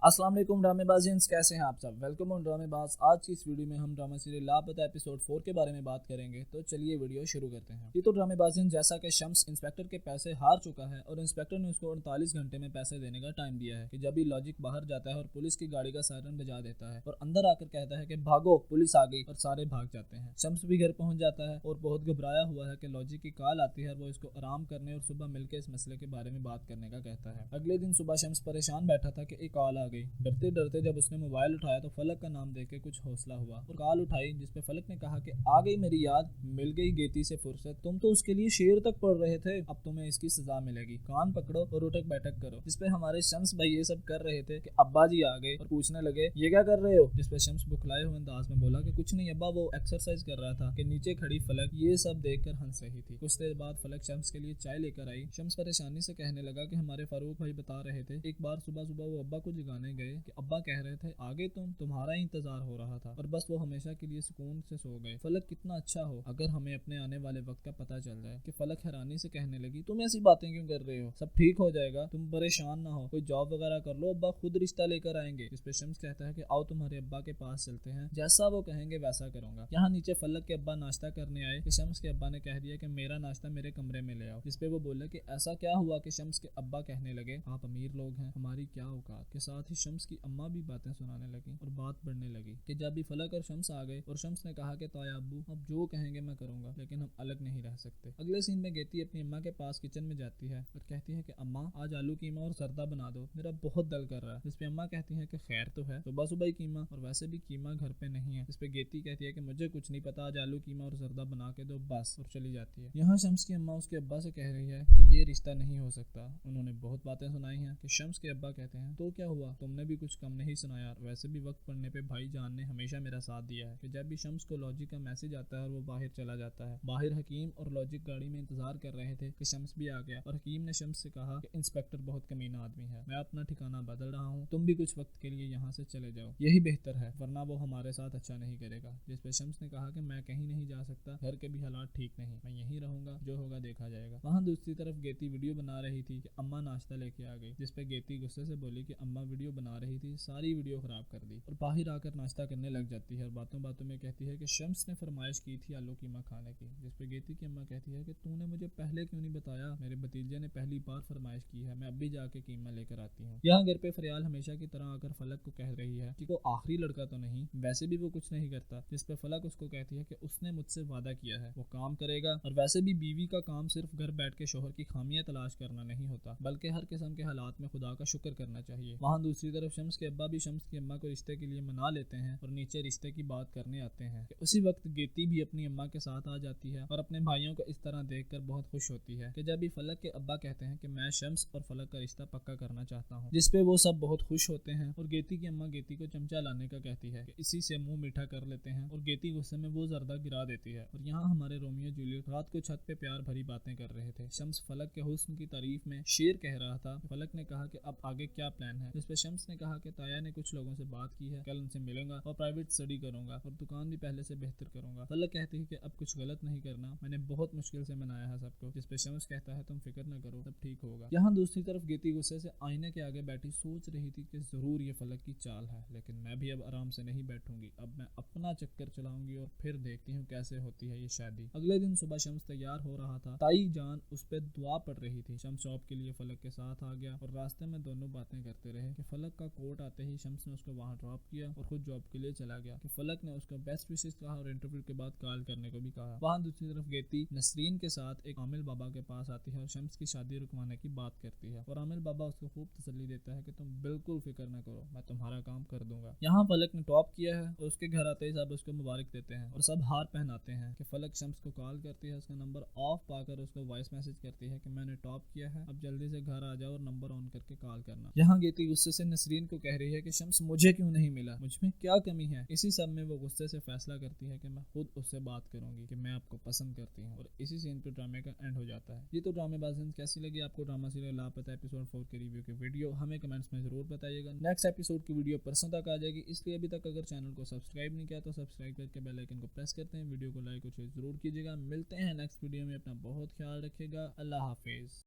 अस्सलाम वालेकुम ड्रामे बाज़ियंस, कैसे हैं आप सब। वेलकम ऑन ड्रामे बाज। आज की इस वीडियो में हम ड्रामा सीरियल लापता एपिसोड 4 के बारे में बात करेंगे। तो चलिए वीडियो शुरू करते हैं। ये तो ड्रामे बाज़ियंस, जैसा कि शम्स इंस्पेक्टर के पैसे हार चुका है और इंस्पेक्टर ने उसको 48 घंटे में पैसे देने का टाइम दिया है कि जब भी लॉजिक बाहर जाता है और पुलिस की गाड़ी का सायरन बजा देता है और अंदर आकर कहता है कि भागो, पुलिस आ गई, और सारे भाग जाते हैं। शम्स भी घर पहुंच जाता है और बहुत घबराया हुआ है कि लॉजिक की कॉल आती है और वो इसको आराम करने और सुबह मिलकर इस मसले के बारे में बात करने का कहता है। अगले दिन सुबह शम्स परेशान बैठा था कि एक कॉल आ गई। डरते डरते जब उसने मोबाइल उठाया तो फलक का नाम देख के कुछ हौसला हुआ और कॉल उठाई, जिसपे फलक ने कहा कि आ गई मेरी याद, मिल गई गेती से फुर्सत, तुम तो उसके लिए शेर तक पढ़ रहे थे, अब तुम्हें इसकी सजा मिलेगी, कान पकड़ो और उठक बैठक करो। जिसपे हमारे शम्स भाई ये सब कर रहे थे कि अब्बा जी आ गए और पूछने लगे ये क्या कर रहे हो। जिसपे शम्स बुखलाए हुए अंदाज में बोला कि कुछ नहीं अब्बा, वो एक्सरसाइज कर रहा था। कि नीचे खड़ी फलक ये सब देखकर हंस रही थी। कुछ देर बाद फलक शम्स के लिए चाय लेकर आई। शम्स परेशानी से कहने लगा कि हमारे फारूक भाई बता रहे थे एक बार सुबह सुबह वो अब्बा को जगाने गए कि अब्बा कह रहे थे आगे तुम्हारा ही इंतजार हो रहा था और बस वो हमेशा के लिए सुकून से सो गए। फलक कितना अच्छा हो अगर हमें अपने आने वाले वक्त का पता चल जाए। कि फलक हैरानी से कहने लगी तुम ऐसी बातें क्यों कर रहे हो, सब ठीक हो जाएगा, तुम परेशान ना हो, कोई जॉब वगैरह कर लो, अब्बा खुद रिश्ता लेकर आएंगे। इस पे शम्स कहता है कि आओ तुम्हारे अब्बा के पास चलते हैं, जैसा वो कहेंगे वैसा करूंगा। यहाँ नीचे फलक के अब्बा नाश्ता करने आए कि शम्स के अब्बा ने कह दिया कि मेरा नाश्ता मेरे कमरे में ले आओ। जिसपे वो बोले कि ऐसा क्या हुआ। कि शम्स के अब्बा कहने लगे आप अमीर लोग हैं, हमारी क्या औकात। के साथ ही शम्स की अम्मा भी बातें सुनाने लगी और बात बढ़ने लगी कि जब भी फलक और शम्स आ गए और शम्स ने कहा कि ताया अब्बू अब जो कहेंगे मैं करूंगा, लेकिन हम अलग नहीं रह सकते। अगले सीन में गेती अपनी अम्मा के पास किचन में जाती है और कहती है कि अम्मा आज आलू कीमा और जर्दा बना दो, मेरा बहुत दिल कर रहा है। जिसपे अम्मा कहती है कि खैर तो है, सुबह सुबह ही कीमा, और वैसे भी कीमा घर पे नहीं है। जिसपे गेती कहती है कि मुझे कुछ नहीं पता, आज आलू कीमा और जर्दा बना के दो बस, और चली जाती है। यहाँ शम्स की अम्मा उसके अब्बा से कह रही है कि ये रिश्ता नहीं हो सकता। उन्होंने बहुत बातें सुनाई हैं। कि शम्स के अब्बा कहते हैं तो क्या हुआ, तुमने भी कुछ कम नहीं सुनाया, वैसे भी वक्त पड़ने पे भाई जान ने हमेशा मेरा साथ दिया है। कि जब भी शम्स को लॉजिक का मैसेज आता है और वो बाहर चला जाता है। बाहर हकीम और लॉजिक गाड़ी में इंतजार कर रहे थे कि शम्स भी आ गया और हकीम ने शम्स से कहा कि इंस्पेक्टर बहुत कमीना आदमी है, मैं अपना ठिकाना बदल रहा हूँ, तुम भी कुछ वक्त के लिए यहाँ से चले जाओ, यही बेहतर है, वरना वो हमारे साथ अच्छा नहीं करेगा। जिसपे शम्स ने कहा कि मैं कहीं नहीं जा सकता, घर के भी हालात ठीक नहीं, मैं यहीं रहूंगा, जो होगा देखा जाएगा। वहाँ दूसरी तरफ गेती वीडियो बना रही थी कि अम्मा नाश्ता लेके आ गई। जिसपे गेती गुस्से से बोली कि अम्मा वीडियो बना रही थी, सारी वीडियो खराब कर दी, और बाहर आकर नाश्ता करने लग जाती है और बातों बातों में कहती है कि शम्स ने फरमाइश की थी आलू कीमा खाने की। जिसपे गेती की अम्मा कहती है कि तूने मुझे पहले क्यों नहीं बताया, मेरे भतीजे ने पहली बार फरमाइश की है, मैं अभी जाके कीमा लेकर आती हूँ। यहाँ घर पे फरियाल हमेशा की तरह आकर फलक को कह रही है कि वो आखिरी लड़का तो नहीं, वैसे भी वो कुछ नहीं करता। जिसपे फलक उसको कहती है कि उसने मुझसे वादा किया है वो काम करेगा, और वैसे भी बीवी का काम सिर्फ घर बैठ के शोहर की खामियां तलाश करना नहीं होता, बल्कि हर किस्म के हालात में खुदा का शुक्र करना चाहिए। वहाँ दूसरी तरफ शम्स के अब्बा भी शम्स की अम्मा को रिश्ते के लिए मना लेते हैं और नीचे रिश्ते की बात करने आते हैं। कि उसी वक्त गेती भी अपनी अम्मा के साथ आ जाती है और अपने भाइयों को इस तरह देखकर बहुत खुश होती है। कि जब भी फलक के अब्बा कहते हैं कि मैं शम्स और फलक का रिश्ता पक्का करना चाहता हूँ, जिसपे वो सब बहुत खुश होते हैं। और गेती की अम्मा गेती को चमचा लाने का कहती है कि इसी से मुंह मीठा कर लेते हैं, और गेती गुस्से में वो जर्दा गिरा देती है। और यहाँ हमारे रोमियो जूलियट रात को छत पे प्यार भरी बातें कर रहे थे। शम्स फलक के हुस्न की तारीफ में शेर कह रहा था। फलक ने कहा कि अब आगे क्या प्लान है। जिसपे शम्स ने कहा कि ताया ने कुछ लोगों से बात की है, कल उनसे मिलूंगा और प्राइवेट स्टडी करूंगा और दुकान भी पहले से बेहतर करूंगा। फलक कहती है कि अब कुछ गलत नहीं करना, मैंने बहुत मुश्किल से मनाया है सबको। जिसपे शम्स कहता है तुम फिक्र न करो, सब ठीक होगा। यहाँ दूसरी तरफ गेती गुस्से से आईने के आगे बैठी सोच रही थी कि जरूर ये फलक की चाल है, लेकिन मैं भी अब आराम से नहीं बैठूंगी, अब मैं अपना चक्कर चलाऊंगी और फिर देखती हूँ कैसे होती है ये शादी। अगले दिन सुबह शम्स तैयार हो रहा था, ताई जान उस पर दुआ पड़ रही थी। शम्स जॉब के लिए फलक के साथ आ गया और रास्ते में दोनों बातें करते रहे। कि फलक का कोर्ट आते ही शम्स ने उसको वहाँ ड्रॉप किया और खुद जॉब के लिए चला गया। कि फलक ने उसका बेस्ट विशेष कहा और इंटरव्यू के बाद कॉल करने को भी कहा। वहाँ दूसरी तरफ गेती नसरीन के साथ एक आमिल बाबा के पास आती है और शम्स की शादी रुकवाने की बात करती है। और आमिल बाबा उसको खूब तसल्ली देता है कि तुम बिल्कुल फिक्र न करो, मैं तुम्हारा काम कर दूंगा। यहाँ फलक ने टॉप किया है और उसके घर आते ही सब उसको मुबारक देते हैं और सब हार पहनाते हैं। कि फलक शम्स को कॉल करती है, उसका नंबर ऑफ पाकर उसको वॉइस मैसेज करती है कि मैंने टॉप किया है, अब जल्दी से घर आ जाओ और नंबर ऑन करके कॉल करना। यहाँ गेती गुस्से से नसरीन को कह रही है कि शम्स मुझे क्यों नहीं मिला, मुझ में क्या कमी है। इसी सब में वो गुस्से से फैसला करती है कि मैं खुद उससे बात करूंगी कि मैं आपको पसंद करती हूँ। और इसी सीन पे ड्रामे का एंड हो जाता है। ये तो ड्रामे बाज़ियंस, कैसी लगी आपको ड्रामा सीरियल लापता एपिसोड 4 के रिव्यू की वीडियो, हमें कमेंट्स में जरूर बताइएगा। नेक्स्ट एपिसोड की वीडियो परसों तक आ जाएगी, इसलिए अभी तक अगर चैनल को सब्सक्राइब नहीं किया तो सब्सक्राइब करके बेल आइकन को प्रेस करते हैं। वीडियो को लाइक और शेयर जरूर कीजिएगा। मिलते हैं नेक्स्ट वीडियो में, अपना बहुत ख्याल रखिएगा। अल्लाह हाफिज।